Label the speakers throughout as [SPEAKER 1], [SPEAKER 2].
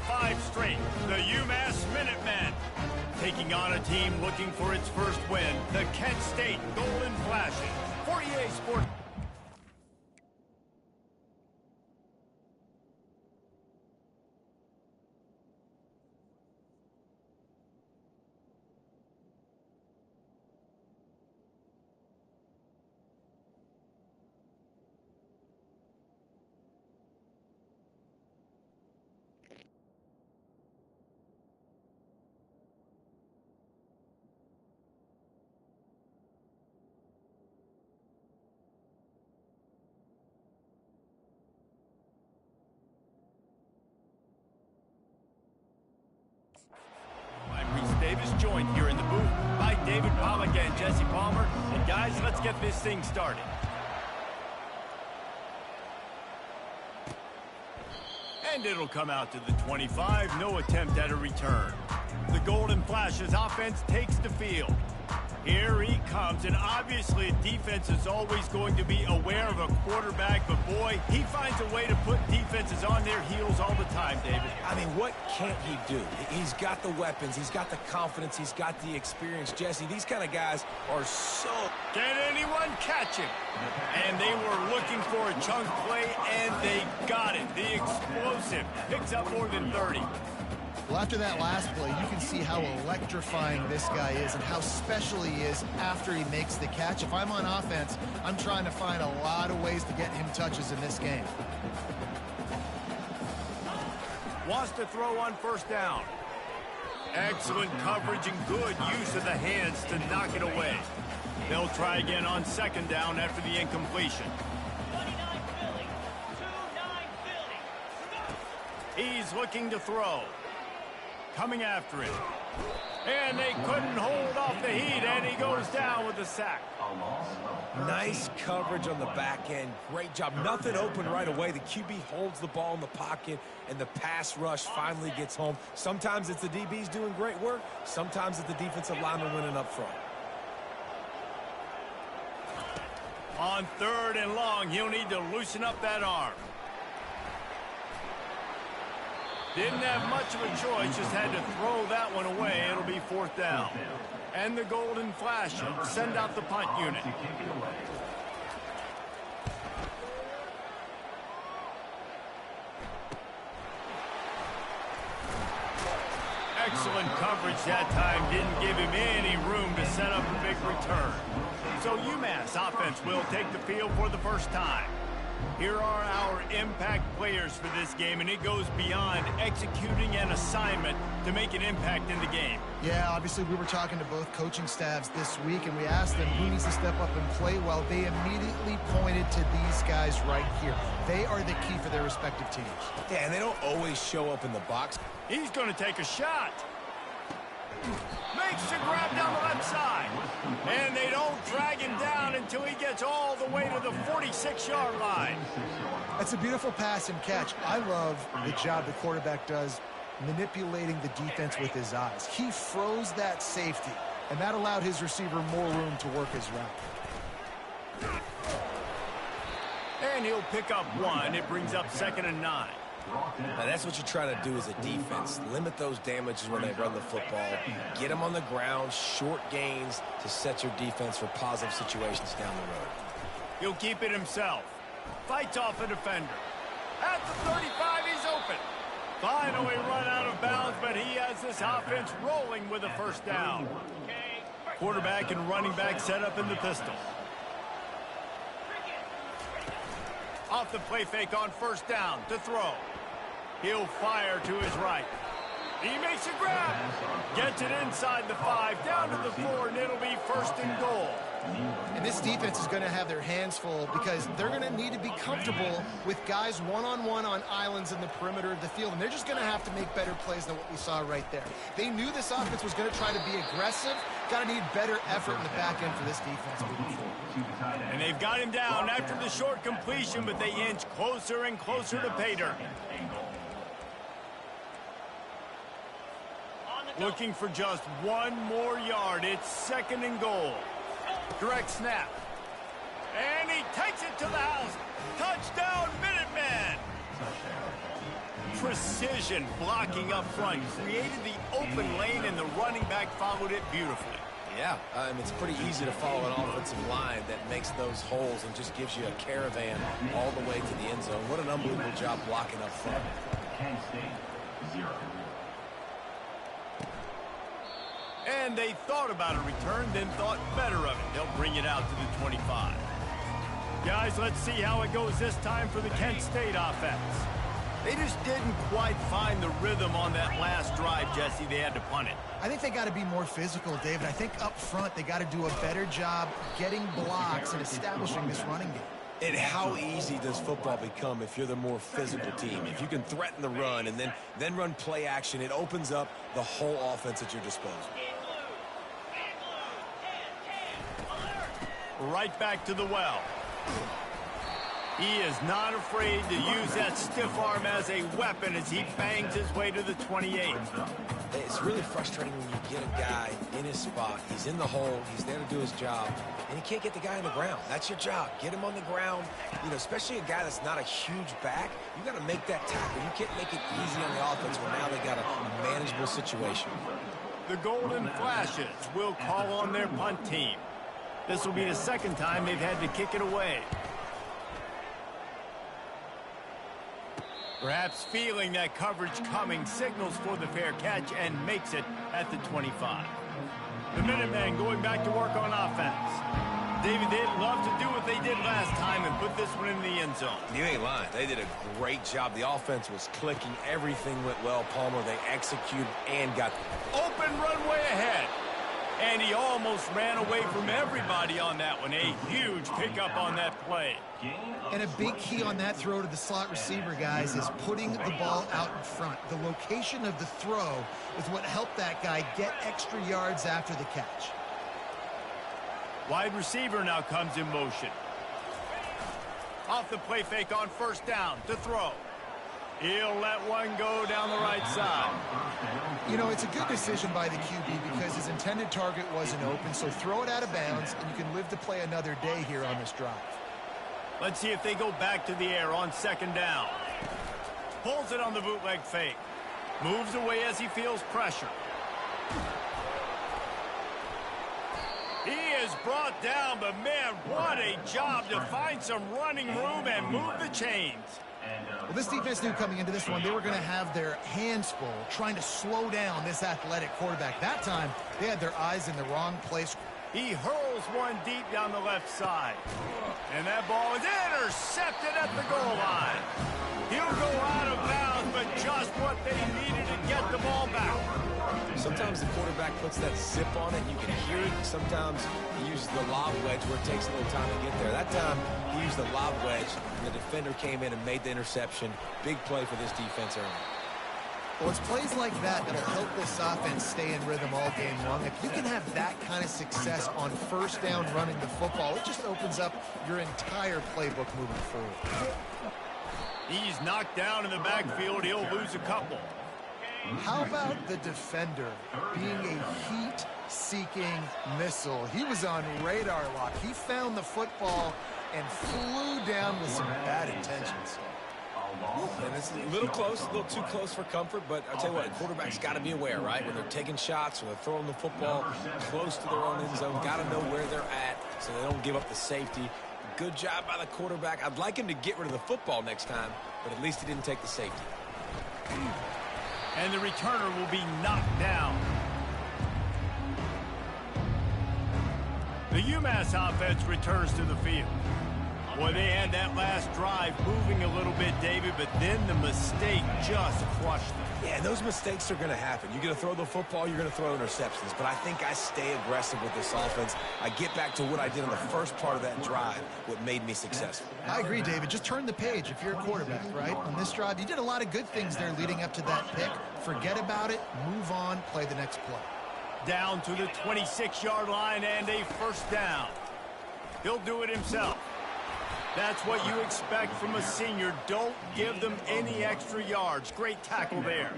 [SPEAKER 1] 5 straight, the Umass Minutemen. Taking on a team looking for its first win, the Kent State Golden Flashes. 48 Sports. Davis joined here in the booth by David Pollock and Jesse Palmer. And guys, let's get this thing started. And it'll come out to the 25, no attempt at a return. The Golden Flashes offense takes the field. Here he comes, and obviously defense is always going to be aware of a quarterback, but boy, he finds a way to put defenses on their heels all the time, David.
[SPEAKER 2] I mean, what can't he do? He's got the weapons, he's got the confidence, he's got the experience. Jesse, these kind of guys are so...
[SPEAKER 1] Can anyone catch him? And they were looking for a chunk play, and they got it. The explosive picks up more than 30.
[SPEAKER 3] Well, after that last play, you can see how electrifying this guy is and how special he is after he makes the catch. If I'm on offense, I'm trying to find a lot of ways to get him touches in this game.
[SPEAKER 1] Wants to throw on first down. Excellent coverage and good use of the hands to knock it away. They'll try again on second down after the incompletion. He's looking to throw. Coming after it. And they couldn't hold off the heat, and he goes down with the sack.
[SPEAKER 2] Nice coverage on the back end. Great job. Nothing open right away. The QB holds the ball in the pocket, and the pass rush finally gets home. Sometimes it's the DBs doing great work. Sometimes it's the defensive lineman winning up front.
[SPEAKER 1] On 3rd and long, he'll need to loosen up that arm. Didn't have much of a choice, just had to throw that one away. It'll be 4th down. And the Golden Flashes send out the punt unit. Excellent coverage that time. Didn't give him any room to set up a big return. So UMass offense will take the field for the first time. Here are our impact players for this game, and it goes beyond executing an assignment to make an impact in the game.
[SPEAKER 3] Yeah, obviously we were talking to both coaching staffs this week, and we asked them who needs to step up and play well. They immediately pointed to these guys right here. They are the key for their respective teams.
[SPEAKER 2] Yeah, and they don't always show up in the box.
[SPEAKER 1] He's going to take a shot. Makes the grab down the left side. And they don't drag him down until he gets all the way to the 46-yard line.
[SPEAKER 3] That's a beautiful pass and catch. I love the job the quarterback does manipulating the defense with his eyes. He froze that safety, and that allowed his receiver more room to work his route.
[SPEAKER 1] And he'll pick up 1. It brings up 2nd and 9.
[SPEAKER 2] Now that's what you try to do as a defense. Limit those damages when they run the football. Get them on the ground, short gains to set your defense for positive situations down the road.
[SPEAKER 1] He'll keep it himself. Fights off a defender. At the 35, he's open. Finally run out of bounds, but he has this offense rolling with a first down. Quarterback and running back set up in the pistol. Off the play fake on first down to throw. He'll fire to his right. He makes a grab. Gets it inside the 5, down to the 4, and it'll be 1st and goal.
[SPEAKER 3] And this defense is going to have their hands full because they're going to need to be comfortable with guys one-on-one on islands in the perimeter of the field, and they're just going to have to make better plays than what we saw right there. They knew this offense was going to try to be aggressive. Got to need better effort in the back end for this defense moving forward.
[SPEAKER 1] And they've got him down after the short completion, but they inch closer and closer to pay dirt. Looking for just 1 more yard. It's 2nd and goal. Direct snap. And he takes it to the house. Touchdown, Minutemen! precision blocking up front. Created the open lane, and the running back followed it beautifully.
[SPEAKER 2] Yeah, it's pretty easy to follow an offensive line that makes those holes and just gives you a caravan all the way to the end zone. What an unbelievable job blocking up front.
[SPEAKER 4] kstate 0.
[SPEAKER 1] And they thought about a return, then thought better of it. They'll bring it out to the 25. Guys, let's see how it goes this time for the Kent State offense. They just didn't quite find the rhythm on that last drive, Jesse. They had to punt it.
[SPEAKER 3] I think they got to be more physical, David. I think up front they got to do a better job getting blocks and establishing this running game.
[SPEAKER 2] And how easy does football become if you're the more physical team? If you can threaten the run and then run play action, it opens up the whole offense at your disposal.
[SPEAKER 1] Right back to the well. He is not afraid to use that stiff arm as a weapon as he bangs his way to the 28.
[SPEAKER 2] It's really frustrating when you get a guy in his spot. He's in the hole. He's there to do his job. And you can't get the guy on the ground. That's your job. Get him on the ground. You know, especially a guy that's not a huge back. You got to make that tackle. You can't make it easy on the offense when now they got a manageable situation.
[SPEAKER 1] The Golden Flashes will call on their punt team. This will be the second time they've had to kick it away. Perhaps feeling that coverage coming, signals for the fair catch and makes it at the 25. The Minutemen going back to work on offense. David, they'd love to do what they did last time and put this one in the end zone.
[SPEAKER 2] You ain't lying. They did a great job. The offense was clicking. Everything went well, Palmer. They executed and got
[SPEAKER 1] open runway ahead. And he almost ran away from everybody on that one. A huge pickup on that play.
[SPEAKER 3] And a big key on that throw to the slot receiver, guys, is putting the ball out in front. The location of the throw is what helped that guy get extra yards after the catch.
[SPEAKER 1] Wide receiver now comes in motion. Off the play fake on first down to throw. He'll let one go down the right side.
[SPEAKER 3] You know, it's a good decision by the QB because his intended target wasn't open, so throw it out of bounds, and you can live to play another day here on this drive.
[SPEAKER 1] Let's see if they go back to the air on second down. Pulls it on the bootleg fake. Moves away as he feels pressure. He is brought down, but man, what a job to find some running room and move the chains.
[SPEAKER 3] Well, this defense knew coming into this one they were going to have their hands full trying to slow down this athletic quarterback. That time, they had their eyes in the wrong place.
[SPEAKER 1] He hurls one deep down the left side. And that ball is intercepted at the goal line. He'll go out of bounds, but just what they needed to get the ball back.
[SPEAKER 2] Sometimes the quarterback puts that zip on it. You can hear it. Sometimes he uses the lob wedge where it takes a little time to get there. That time, he used the lob wedge, and the defender came in and made the interception. Big play for this defense early.
[SPEAKER 3] Well, it's plays like that that'll help this offense stay in rhythm all game long. If you can have that kind of success on first down running the football, it just opens up your entire playbook moving forward.
[SPEAKER 1] He's knocked down in the backfield. He'll lose a couple.
[SPEAKER 3] How about the defender being a heat-seeking missile? He was on radar lock. He found the football and flew down with some bad intentions.
[SPEAKER 2] And it's a little close, a little too close for comfort, but I'll tell you what, the quarterback's got to be aware, right? When they're taking shots, when they're throwing the football close to their own end zone, got to know where they're at so they don't give up the safety. Good job by the quarterback. I'd like him to get rid of the football next time, but at least he didn't take the safety.
[SPEAKER 1] And the returner will be knocked down. The Umass offense returns to the field. Boy, they had that last drive moving a little bit, David, but then the mistake just crushed them.
[SPEAKER 2] Yeah, and those mistakes are going to happen. You're going to throw the football, you're going to throw interceptions. But I think I stay aggressive with this offense. I get back to what I did on the first part of that drive, what made me successful.
[SPEAKER 3] I agree, David. Just turn the page if you're a quarterback, right? On this drive, you did a lot of good things there leading up to that pick. Forget about it, move on, play the next play.
[SPEAKER 1] Down to the 26-yard line and a first down. He'll do it himself. That's what you expect from a senior. Don't give them any extra yards. Great tackle there.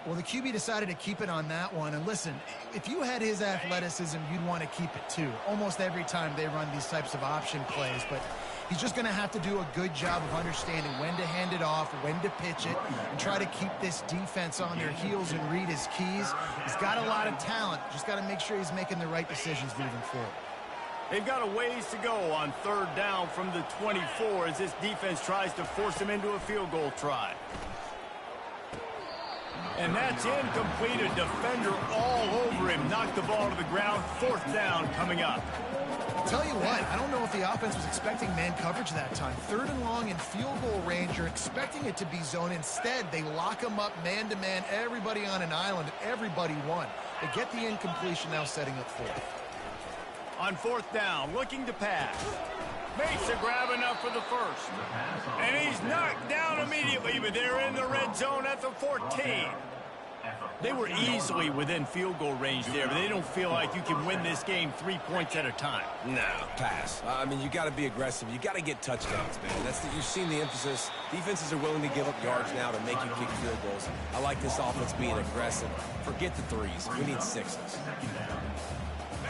[SPEAKER 3] Well, the QB decided to keep it on that one. And listen, if you had his athleticism, you'd want to keep it too. Almost every time they run these types of option plays. But He's just going to have to do a good job of understanding when to hand it off, when to pitch it, and try to keep this defense on their heels and read his keys. He's got a lot of talent. Just got to make sure he's making the right decisions moving forward.
[SPEAKER 1] They've got a ways to go on third down from the 24 as this defense tries to force him into a field goal try. And that's incomplete. A defender all over him. Knocked the ball to the ground. Fourth down coming up.
[SPEAKER 3] Tell you what, I don't know if the offense was expecting man coverage that time. Third and long in field goal range, you're expecting it to be zone. Instead, they lock them up man-to-man, everybody on an island, everybody won. They get the incompletion, now setting up fourth.
[SPEAKER 1] On fourth down, looking to pass. Makes a grab enough for the first. And he's knocked down immediately, but they're in the red zone at the 14. They were easily within field goal range there, but they don't feel like you can win this game 3 points at a time.
[SPEAKER 2] No, pass. I mean, you got to be aggressive. You got to get touchdowns, man. You've seen the emphasis. Defenses are willing to give up yards now to make you kick field goals. I like this offense being aggressive. Forget the threes. We need sixes.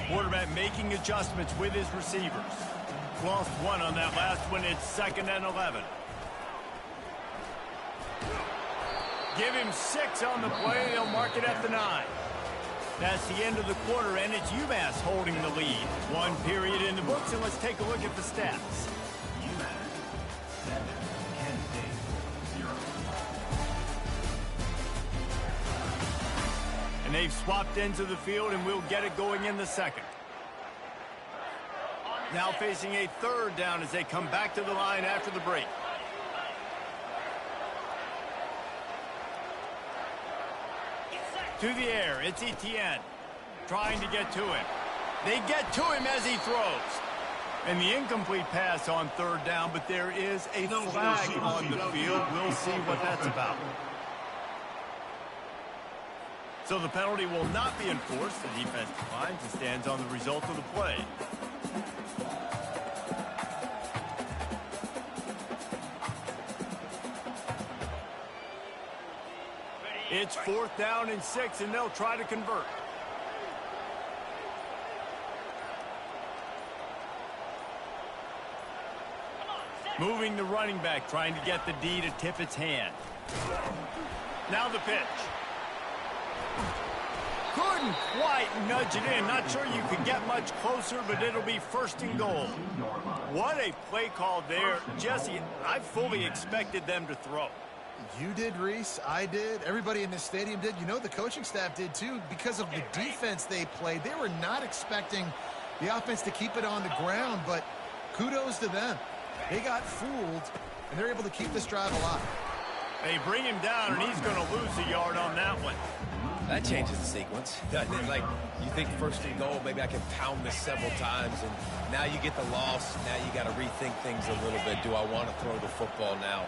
[SPEAKER 1] Quarterback making adjustments with his receivers. Lost one on that last one. It's 2nd and 11. Give him 6 on the play. They'll mark it at the 9. That's the end of the quarter, and it's Umass holding the lead. 1 period in the books, and let's take a look at the stats.
[SPEAKER 4] Umass 7, Kent State 0.
[SPEAKER 1] And they've swapped ends of the field, and we'll get it going in the second. Now facing a third down as they come back to the line after the break. To the air, it's Etienne trying to get to him. They get to him as he throws. And the incomplete pass on third down, but there is a flag on the field. We'll see what that's about. So the penalty will not be enforced. The defense declines and stands on the result of the play. It's 4th down and 6, and they'll try to convert. Moving the running back, trying to get the D to tip its hand. Now the pitch. Couldn't quite nudge it in. Not sure you could get much closer, but it'll be 1st and goal. What a play call there. Jesse, I fully expected them to throw.
[SPEAKER 3] You did, Reese. I did. Everybody in this stadium did. You know, the coaching staff did, too. Because of the defense they played, they were not expecting the offense to keep it on the ground, but kudos to them. They got fooled, and they're able to keep this drive alive.
[SPEAKER 1] They bring him down, and he's going to lose a yard on that one.
[SPEAKER 2] That changes the sequence, doesn't it? Like, you think 1st and goal, maybe I can pound this several times, and now you get the loss. Now you got to rethink things a little bit. Do I want to throw the football now?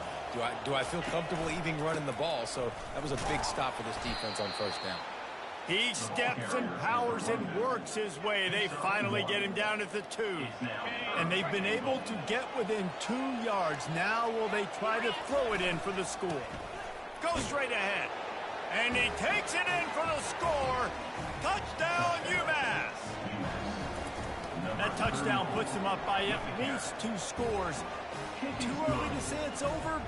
[SPEAKER 2] Do I feel comfortable even running the ball? So that was a big stop for this defense on 1st down.
[SPEAKER 1] He steps and powers and works his way. They finally get him down at the 2. And they've been able to get within 2 yards. Now will they try to throw it in for the score? Go straight ahead. And he takes it in for the score. Touchdown, Umass. That touchdown puts them up by at least 2 scores. Too early to say it's over?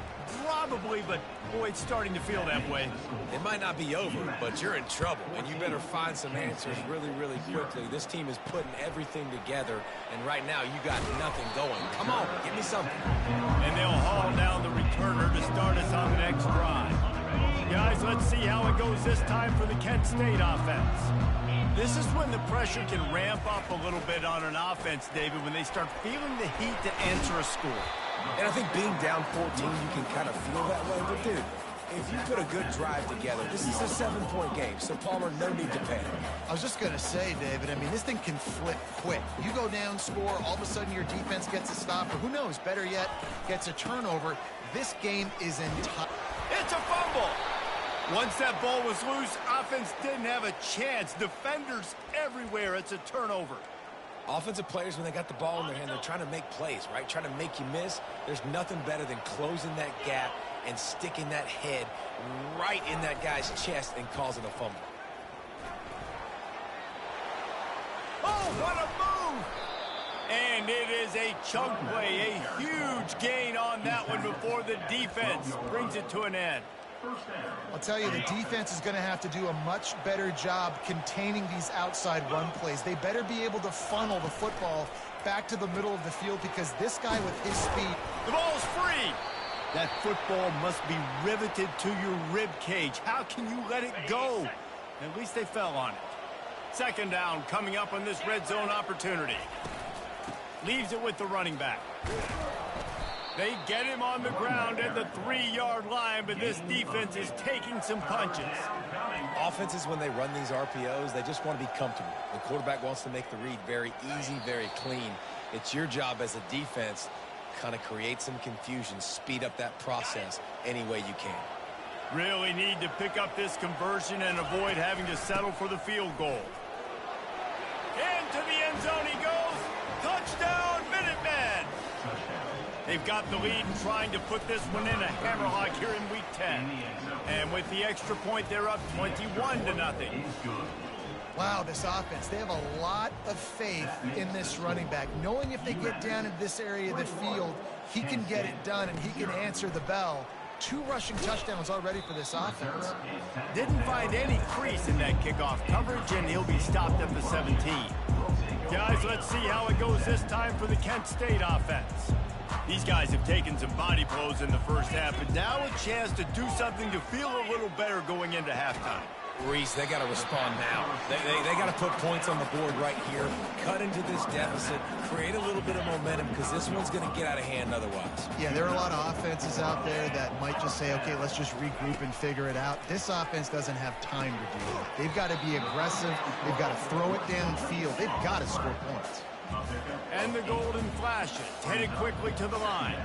[SPEAKER 1] Probably, but boy, it's starting to feel that way.
[SPEAKER 2] It might not be over, but you're in trouble, and you better find some answers really, really quickly. This team is putting everything together, and right now you got nothing going. Come on, give me something.
[SPEAKER 1] And they'll haul down the returner to start us on the next drive. Guys, let's see how it goes this time for the Kent State offense. This is when the pressure can ramp up a little bit on an offense, David, when they start feeling the heat to answer a score.
[SPEAKER 2] And I think being down 14, you can kind of feel that way. But, dude, if you put a good drive together, this is a 7-point game. So, Palmer, no need to panic.
[SPEAKER 3] I was just going to say, David, I mean, this thing can flip quick. You go down, score, all of a sudden your defense gets a stop, or who knows, better yet, gets a turnover. This game is entire.
[SPEAKER 1] It's a fumble. Once that ball was loose, offense didn't have a chance. Defenders everywhere. It's a turnover.
[SPEAKER 2] Offensive players, when they got the ball in their hand, they're trying to make plays, right? Trying to make you miss. There's nothing better than closing that gap and sticking that head right in that guy's chest and causing a fumble.
[SPEAKER 1] Oh, what a move! And it is a chunk play, a huge gain on that one before the defense brings it to an end.
[SPEAKER 3] I'll tell you, the defense is going to have to do a much better job containing these outside run plays. They better be able to funnel the football back to the middle of the field because this guy with his speed...
[SPEAKER 1] The ball's free! That football must be riveted to your rib cage. How can you let it go? At least they fell on it. Second down coming up on this red zone opportunity. Leaves it with the running back. They get him on the ground at the 3-yard line, but this defense is taking some punches.
[SPEAKER 2] Offenses, when they run these RPOs, they just want to be comfortable. The quarterback wants to make the read very easy, very clean. It's your job as a defense, kind of create some confusion, speed up that process any way you can.
[SPEAKER 1] Really need to pick up this conversion and avoid having to settle for the field goal. Into the end zone he goes. Touchdown, Minutemen! They've got the lead and trying to put this one in a hammerlock here in Week 10. And with the extra point, they're up 21-0.
[SPEAKER 3] Wow, this offense, they have a lot of faith in this running back, knowing if they get down in this area of the field, he can get it done and he can answer the bell. 2 rushing touchdowns already for this offense.
[SPEAKER 1] Didn't find any crease in that kickoff coverage, and he'll be stopped at the 17. Guys, let's see how it goes this time for the Kent State offense. These guys have taken some body blows in the first half, but now a chance to do something to feel a little better going into halftime.
[SPEAKER 2] Reese, they got to respond now. They got to put points on the board right here, cut into this deficit, create a little bit of momentum because this one's going to get out of hand otherwise.
[SPEAKER 3] Yeah, there are a lot of offenses out there that might just say, okay, let's just regroup and figure it out. This offense doesn't have time to do that. They've got to be aggressive. They've got to throw it downfield. They've got to score points.
[SPEAKER 1] And the Golden Flashes headed quickly to the line.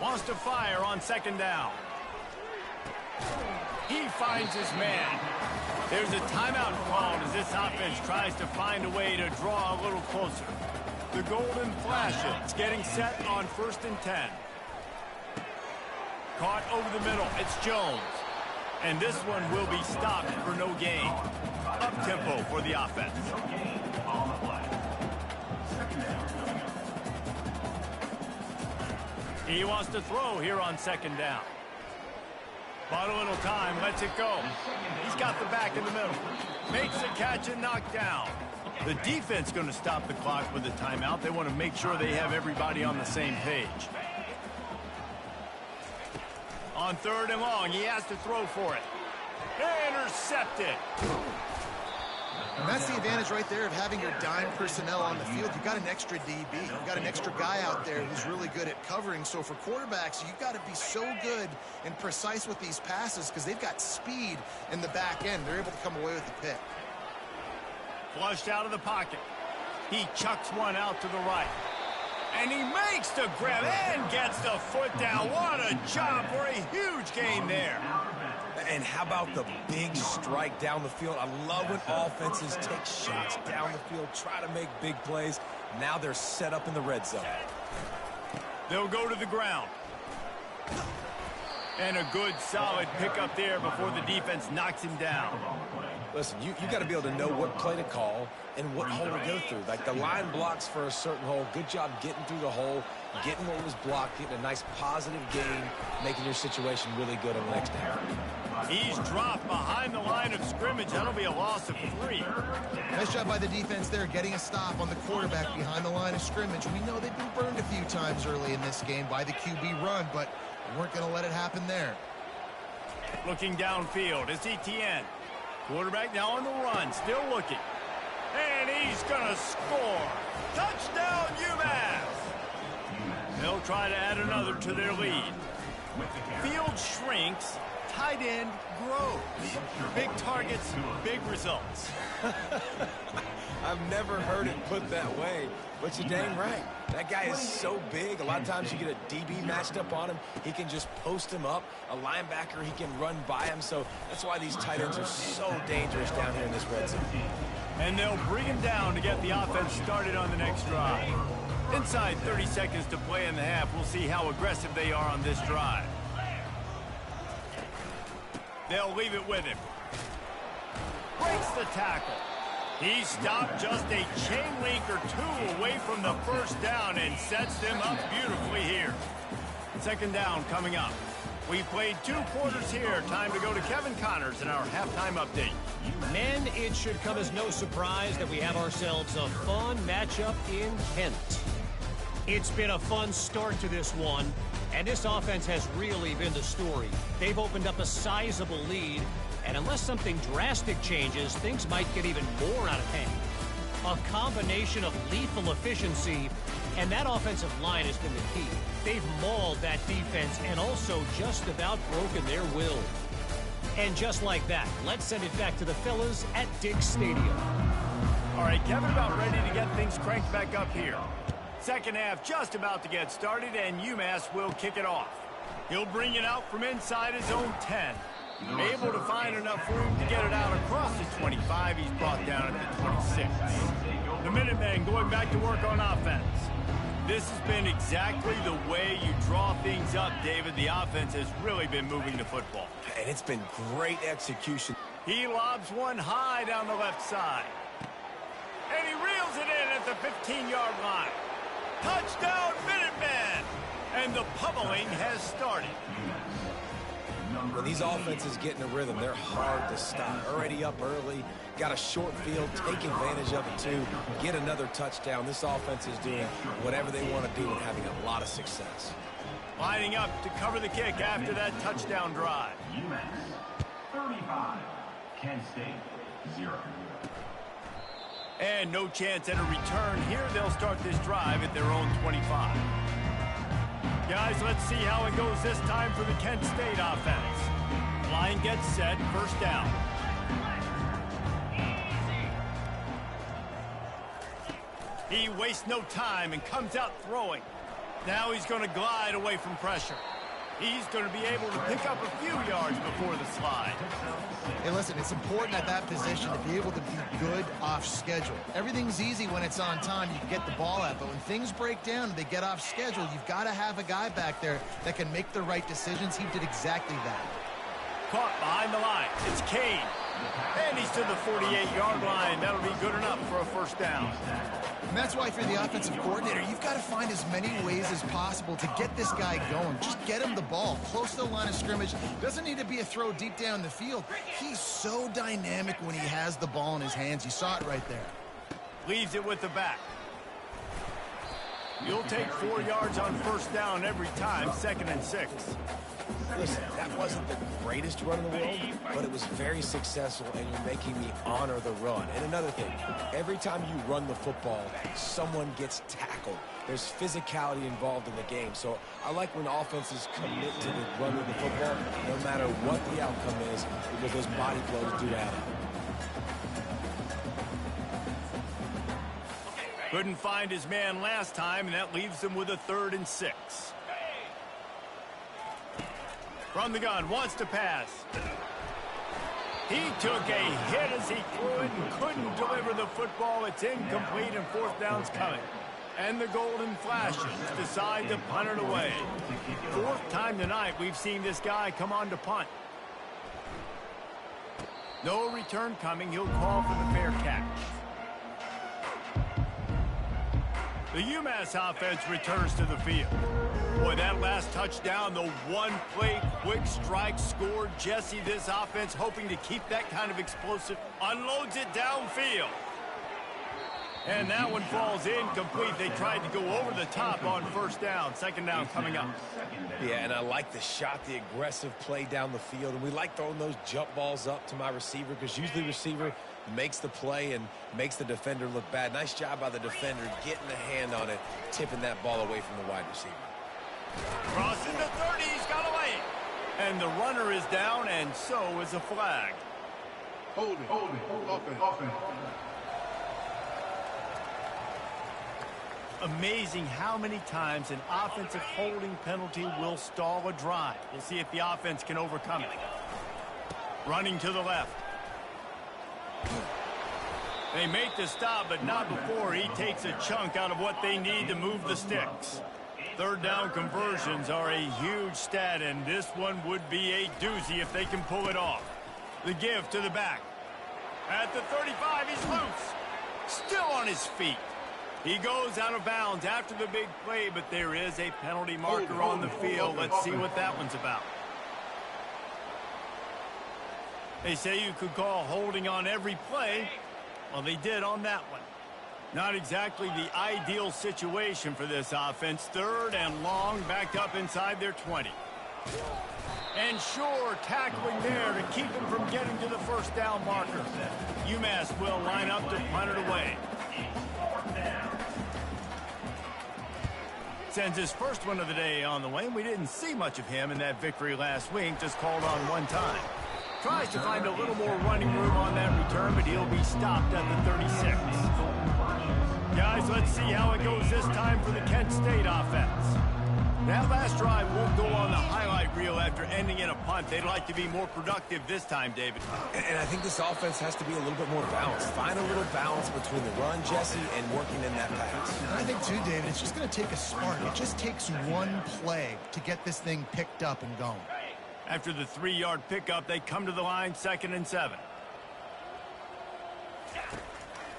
[SPEAKER 1] Wants to fire on second down. He finds his man. There's a timeout called as this offense tries to find a way to draw a little closer. The Golden Flashes getting set on 1st and 10. Caught over the middle. It's Jones. And this one will be stopped for no gain. Up-tempo for the offense. He wants to throw here on second down. Bought a little time, lets it go. He's got the back in the middle. Makes the catch and knocked down. The defense going to stop the clock with a timeout. They want to make sure they have everybody on the same page. On 3rd and long, he has to throw for it. Intercepted.
[SPEAKER 3] And that's the advantage right there of having your dime personnel on the field. You've got an extra DB. You've got an extra guy out there who's really good at covering. So for quarterbacks, you've got to be so good and precise with these passes because they've got speed in the back end. They're able to come away with the pick.
[SPEAKER 1] Flushed out of the pocket. He chucks one out to the right. And he makes the grab and gets the foot down. What a job for a huge gain there.
[SPEAKER 2] And how about the big strike down the field? I love when offenses take shots down the field, try to make big plays. Now they're set up in the red zone.
[SPEAKER 1] They'll go to the ground. And a good, solid pickup there before the defense knocks him down.
[SPEAKER 2] Listen, you got to be able to know what play to call and what hole to go through. Like the line blocks for a certain hole. Good job getting through the hole, getting what was blocked, getting a nice positive gain, making your situation really good on the next down.
[SPEAKER 1] He's dropped behind the line of scrimmage. That'll be a loss of 3.
[SPEAKER 3] Nice job by the defense there, getting a stop on the quarterback behind the line of scrimmage. We know they've been burned a few times early in this game by the QB run, but we weren't going to let it happen there.
[SPEAKER 1] Looking downfield, it's Etienne. Quarterback now on the run, still looking. And he's going to score. Touchdown, Umass! They'll try to add another to their lead. Field shrinks, tight end grows. Big targets, big results.
[SPEAKER 2] I've never heard it put that way, but you're dang right. That guy is so big. A lot of times you get a DB matched up on him. He can just post him up. A linebacker, he can run by him. So that's why these tight ends are so dangerous down here in this red zone.
[SPEAKER 1] And they'll bring him down to get the offense started on the next drive. Inside 30 seconds to play in the half, we'll see how aggressive they are on this drive. They'll leave it with him. Breaks the tackle. He stopped just a chain link or two away from the first down and sets them up beautifully here. Second down coming up. We played 2 quarters here. Time to go to Kevin Connors in our halftime update.
[SPEAKER 5] Men, it should come as no surprise that we have ourselves a fun matchup in Kent. It's been a fun start to this one, and this offense has really been the story. They've opened up a sizable lead, and unless something drastic changes, things might get even more out of hand. A combination of lethal efficiency, and that offensive line has been the key. They've mauled that defense and also just about broken their will. And just like that, let's send it back to the fellas at Diggs Stadium.
[SPEAKER 1] All right, Kevin, about ready to get things cranked back up here. Second half just about to get started, and Umass will kick it off. He'll bring it out from inside his own 10. Able to find enough room to get it out across the 25. He's brought down at the 26. The Minutemen going back to work on offense. This has been exactly the way you draw things up, David. The offense has really been moving the football.
[SPEAKER 2] And it's been great execution.
[SPEAKER 1] He lobs one high down the left side. And he reels it in at the 15-yard line. Touchdown, Minutemen! And the pummeling has started.
[SPEAKER 2] When these offenses get in a rhythm, they're hard to stop. Already up early, got a short field, take advantage of it too, get another touchdown. This offense is doing whatever they want to do and having a lot of success.
[SPEAKER 1] Lining up to cover the kick after that touchdown drive.
[SPEAKER 4] Umass 35, Kent State 0.
[SPEAKER 1] And no chance at a return here. They'll start this drive at their own 25. Guys, let's see how it goes this time for the Kent State offense. Line gets set, first down. He wastes no time and comes out throwing. Now he's going to glide away from pressure. He's going to be able to pick up a few yards before the slide.
[SPEAKER 3] Hey, listen, it's important at that position to be able to be good off schedule. Everything's easy when it's on time. You can get the ball out. But when things break down and they get off schedule, you've got to have a guy back there that can make the right decisions. He did exactly that.
[SPEAKER 1] Caught behind the line. It's Kane. And he's to the 48-yard line. That'll be good enough for a first down.
[SPEAKER 3] And that's why if you're the offensive coordinator, you've got to find as many ways as possible to get this guy going. Just get him the ball close to the line of scrimmage. Doesn't need to be a throw deep down the field. He's so dynamic when he has the ball in his hands. You saw it right there.
[SPEAKER 1] Leaves it with the back. You'll take 4 yards on first down every time, 2nd and 6.
[SPEAKER 2] Listen, that wasn't the greatest run in the world, but it was very successful, and you're making me honor the run. And another thing, every time you run the football, someone gets tackled. There's physicality involved in the game. So I like when offenses commit to the run of the football, no matter what the outcome is, because those body blows do add up.
[SPEAKER 1] Couldn't find his man last time, and that leaves him with a 3rd and 6. From the gun, wants to pass. He took a hit as he threw it and couldn't deliver the football. It's incomplete, and 4th down's coming. And the Golden Flashes decide to punt it away. 4th time tonight we've seen this guy come on to punt. No return coming. He'll call for the fair catch. The Umass offense returns to the field. Boy, that last touchdown, the one-play quick strike scored. Jesse, this offense hoping to keep that kind of explosive. Unloads it downfield. And that one falls incomplete. They tried to go over the top on first down. 2nd down coming up.
[SPEAKER 2] Yeah, and I like the shot, the aggressive play down the field. And we like throwing those jump balls up to my receiver because usually the receiver makes the play and makes the defender look bad. Nice job by the defender getting the hand on it, tipping that ball away from the wide receiver.
[SPEAKER 1] Crossing the 30, he's got away. And the runner is down, and so is a flag.
[SPEAKER 6] Hold it. Offense.
[SPEAKER 1] Amazing how many times an offensive holding penalty will stall a drive. We'll see if the offense can overcome it. Running to the left. They make the stop, but not before he takes a chunk out of what they need to move the sticks. 3rd down conversions are a huge stat, and this one would be a doozy if they can pull it off. The give to the back. At the 35, he's loose. Still on his feet. He goes out of bounds after the big play, but there is a penalty marker on the field. Let's see what that one's about. They say you could call holding on every play. Well, they did on that one. Not exactly the ideal situation for this offense. 3rd and long, backed up inside their 20. And sure, tackling there to keep him from getting to the first down marker. Umass will line up to punt it away. Sends his first one of the day on the way. We didn't see much of him in that victory last week, just called on one time. Tries to find a little more running room on that return, but he'll be stopped at the 36. Guys, let's see how it goes this time for the Kent State offense. That last drive won't go on the highlight reel after ending in a punt. They'd like to be more productive this time, David.
[SPEAKER 2] And I think this offense has to be a little bit more balanced. Find a little balance between the run, Jesse, and working in that pass.
[SPEAKER 3] And I think, too, David, it's just going to take a spark. It just takes one play to get this thing picked up and going.
[SPEAKER 1] After the 3-yard pickup, they come to the line, 2nd and 7.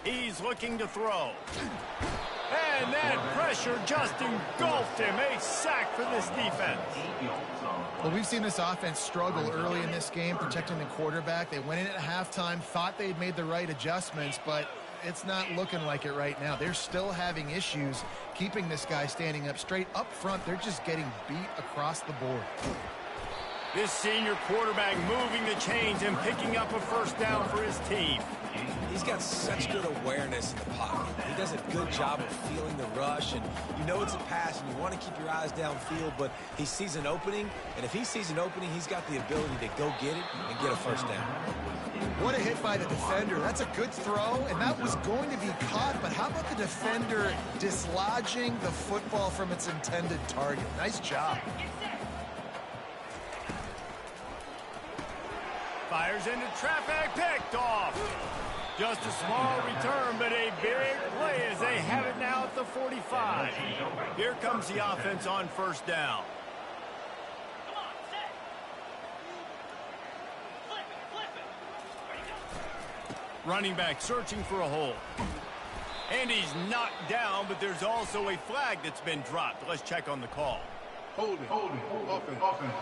[SPEAKER 1] He's looking to throw. And that pressure just engulfed him. A sack for this defense.
[SPEAKER 3] Well, we've seen this offense struggle early in this game, protecting the quarterback. They went in at halftime, thought they'd made the right adjustments, but it's not looking like it right now. They're still having issues keeping this guy standing up straight. Up front, they're just getting beat across the board.
[SPEAKER 1] This senior quarterback moving the chains and picking up a first down for his team.
[SPEAKER 2] He's got such good awareness in the pocket. He does a good job of feeling the rush, and you know it's a pass, and you want to keep your eyes downfield, but he sees an opening, and if he sees an opening, he's got the ability to go get it and get a first down.
[SPEAKER 3] What a hit by the defender. That's a good throw, and that was going to be caught, but how about the defender dislodging the football from its intended target? Nice job.
[SPEAKER 1] Fires into traffic, picked off. Just a small return, but a big play as they have it now at the 45. Here comes the offense on first down. Running back searching for a hole. And he's knocked down, but there's also a flag that's been dropped. Let's check on the call.
[SPEAKER 6] Hold it. Offense.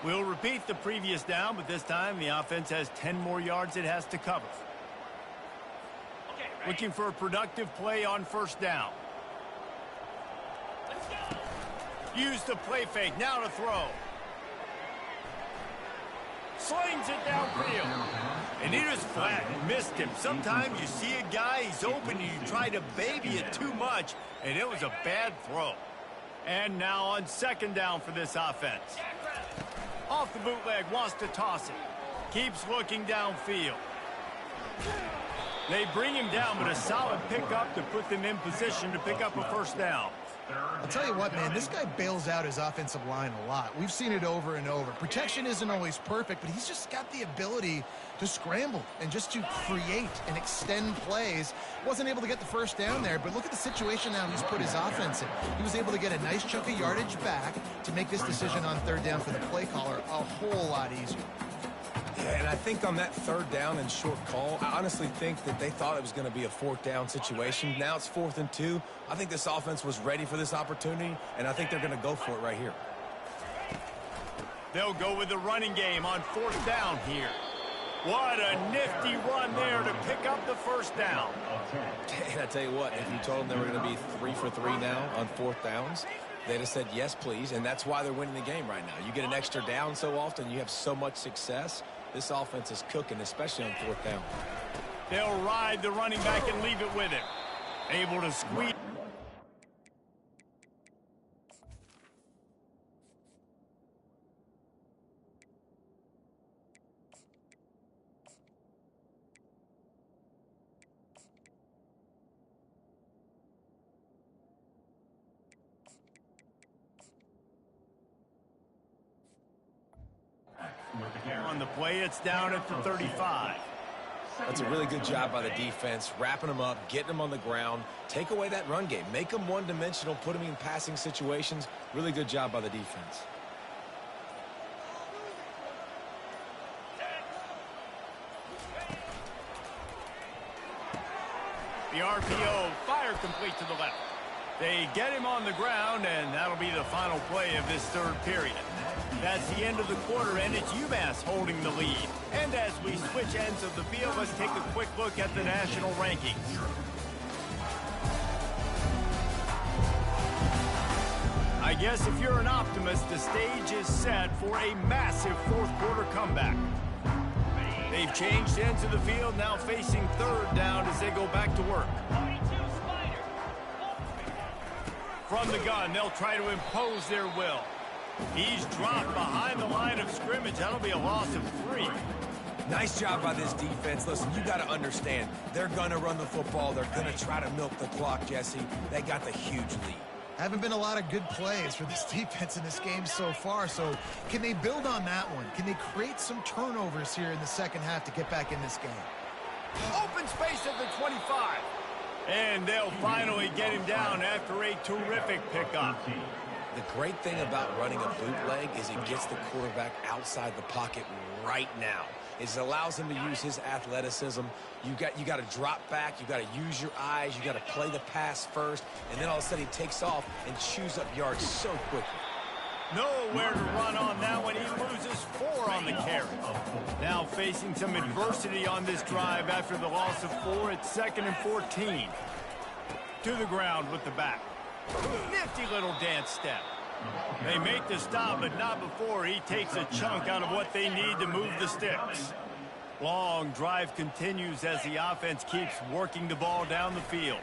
[SPEAKER 1] We'll repeat the previous down, but this time the offense has 10 more yards it has to cover. Looking for a productive play on first down. Use the play fake, now to throw. Slings it downfield. And he just flat missed him. Sometimes you see a guy, he's open, and you try to baby it too much, and it was a bad throw. And now on second down for this offense. Off the bootleg, wants to toss it. Keeps looking downfield. They bring him down, but a solid pickup to put them in position to pick up a first down.
[SPEAKER 3] I'll tell you what, man, this guy bails out his offensive line a lot. We've seen it over and over. Protection isn't always perfect, but he's just got the ability to scramble and just to create and extend plays. Wasn't able to get the first down there, but look at the situation now he's put his offense in. He was able to get a nice chunk of yardage back to make this decision on third down for the play caller a whole lot easier.
[SPEAKER 2] Yeah, and I think on that third down and short call, I honestly think that they thought it was going to be a fourth down situation. Now it's 4th and 2. I think this offense was ready for this opportunity, and I think they're going to go for it right here.
[SPEAKER 1] They'll go with the running game on fourth down here. What a nifty run there to pick up the first down.
[SPEAKER 2] And I tell you what, if you told them they were going to be 3 for 3 now on fourth downs, they'd have said yes, please, and that's why they're winning the game right now. You get an extra down so often, you have so much success. This offense is cooking, especially on fourth down.
[SPEAKER 1] They'll ride the running back and leave it with him. Able to squeeze. On the play, it's down at the 35.
[SPEAKER 2] That's a really good job by the defense, wrapping them up, getting them on the ground. Take away that run game. Make them one-dimensional, put them in passing situations. Really good job by the defense.
[SPEAKER 1] The RPO, fire complete to the left. They get him on the ground, and that'll be the final play of this third period. That's the end of the quarter, and it's Umass holding the lead. And as we switch ends of the field, let's take a quick look at the national rankings. I guess if you're an optimist, the stage is set for a massive fourth quarter comeback. They've changed ends of the field, now facing third down as they go back to work. From the gun, they'll try to impose their will. He's dropped behind the line of scrimmage. That'll be a loss of 3.
[SPEAKER 2] Nice job by this defense. Listen, you got to understand, they're going to run the football. They're going to try to milk the clock, Jesse. They got the huge lead.
[SPEAKER 3] Haven't been a lot of good plays for this defense in this game so far, so can they build on that one? Can they create some turnovers here in the second half to get back in this game?
[SPEAKER 1] Open space at the 25. And they'll finally get him down after a terrific pickup.
[SPEAKER 2] The great thing about running a bootleg is it gets the quarterback outside the pocket right now. It allows him to use his athleticism. You got to drop back. You got to use your eyes. You got to play the pass first, and then all of a sudden he takes off and chews up yards so quickly.
[SPEAKER 1] Nowhere to run on that one. He loses 4 on the carry. Now facing some adversity on this drive after the loss of 4 at 2nd and 14. To the ground with the back. Nifty little dance step. They make the stop, but not before he takes a chunk out of what they need to move the sticks. Long drive continues as the offense keeps working the ball down the field.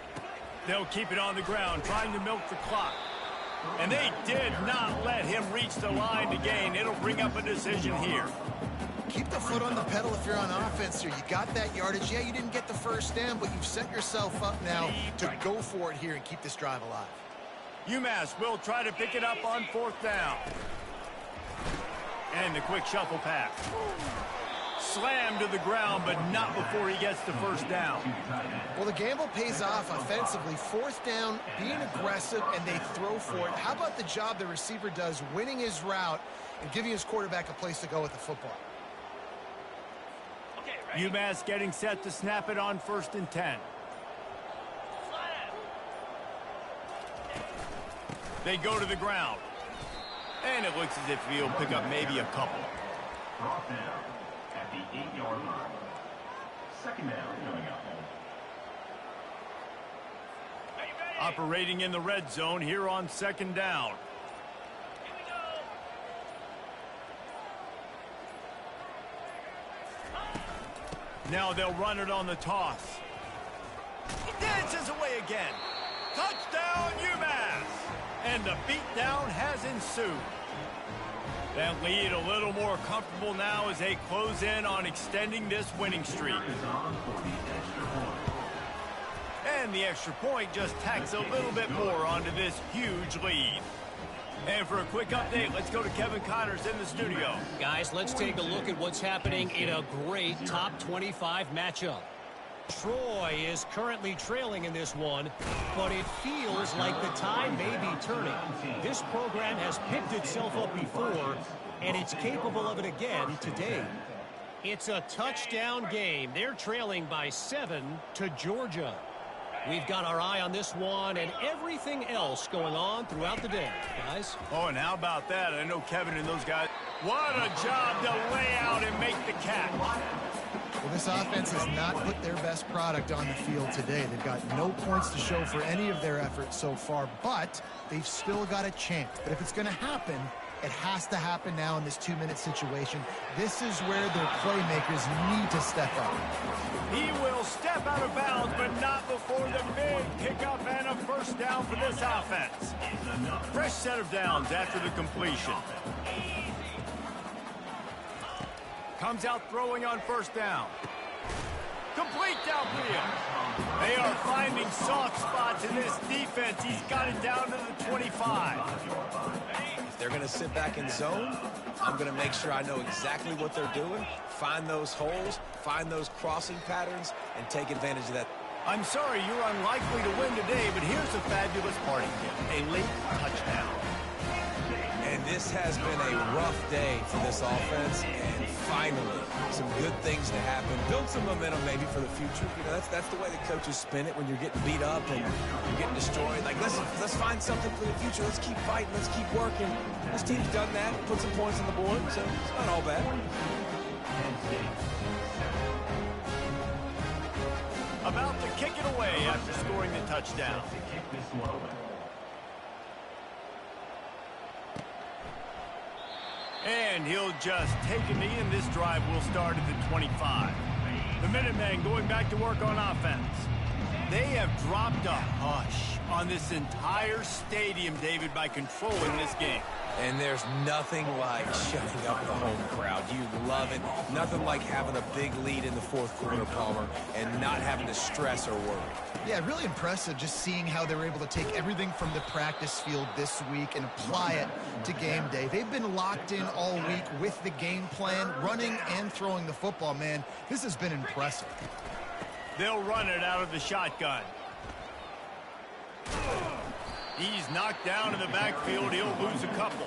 [SPEAKER 1] They'll keep it on the ground, trying to milk the clock. And they did not let him reach the line to gain. It'll bring up a decision here.
[SPEAKER 3] Keep the foot on the pedal if you're on offense here. You got that yardage. Yeah, you didn't get the first down, but you've set yourself up now to go for it here and keep this drive alive.
[SPEAKER 1] Umass will try to pick it up on 4th down. And the quick shuffle pass. Slammed to the ground, but not before he gets the first down.
[SPEAKER 3] Well, the gamble pays off offensively. 4th down, being aggressive, and they throw for it. How about the job the receiver does, winning his route and giving his quarterback a place to go with the football?
[SPEAKER 1] Umass getting set to snap it on 1st and 10. They go to the ground. And it looks as if he'll pick up maybe a couple.
[SPEAKER 4] Brought down at the 8-yard line. 2nd down coming up.
[SPEAKER 1] Operating in the red zone here on 2nd down. Now they'll run it on the toss. He dances away again. Touchdown, Umass! And the beatdown has ensued. That lead a little more comfortable now as they close in on extending this winning streak. And the extra point just tacks a little bit more onto this huge lead. And for a quick update, let's go to Kevin Connors in the studio.
[SPEAKER 5] Guys, let's take a look at what's happening in a great top 25 matchup. Troy is currently trailing in this one, but it feels like the tide may be turning. This program has picked itself up before, and it's capable of it again today. It's a touchdown game. They're trailing by 7 to Georgia. We've got our eye on this one and everything else going on throughout the day, guys.
[SPEAKER 1] Oh, and how about that? I know Kevin and those guys. What a job to lay out and make the catch.
[SPEAKER 3] Well, this offense has not put their best product on the field today. They've got no points to show for any of their efforts so far, but they've still got a chance. But if it's going to happen, it has to happen now in this 2-minute situation. This is where their playmakers need to step up.
[SPEAKER 1] He will step out of bounds, but not before the big pickup and a first down for this offense. Fresh set of downs after the completion. Comes out throwing on 1st down. Complete downfield. They are finding soft spots in this defense. He's got it down to the 25.
[SPEAKER 2] If they're going to sit back in zone, I'm going to make sure I know exactly what they're doing, find those holes, find those crossing patterns, and take advantage of that.
[SPEAKER 1] I'm sorry you're unlikely to win today, but here's a fabulous party gift. A late touchdown.
[SPEAKER 2] And This has been a rough day for this offense, and finally, some good things to happen. Build some momentum maybe for the future. You know, that's the way the coaches spin it when you're getting beat up and you're getting destroyed. Like, let's find something for the future. Let's keep fighting. Let's keep working. This team's done that, put some points on the board, so it's not all bad.
[SPEAKER 1] About to kick it away after scoring the touchdown. And he'll just take a knee, and this drive will start at the 25. The Minutemen going back to work on offense. They have dropped a hush on this entire stadium, David, by controlling this game.
[SPEAKER 2] And there's nothing like shutting up the home crowd. You love it. Nothing like having a big lead in the fourth quarter, Palmer, and not having to stress or worry.
[SPEAKER 3] Yeah, really impressive just seeing how they were able to take everything from the practice field this week and apply it to game day. They've been locked in all week with the game plan, running and throwing the football, man. This has been impressive.
[SPEAKER 1] They'll run it out of the shotgun. He's knocked down in the backfield. He'll lose a couple.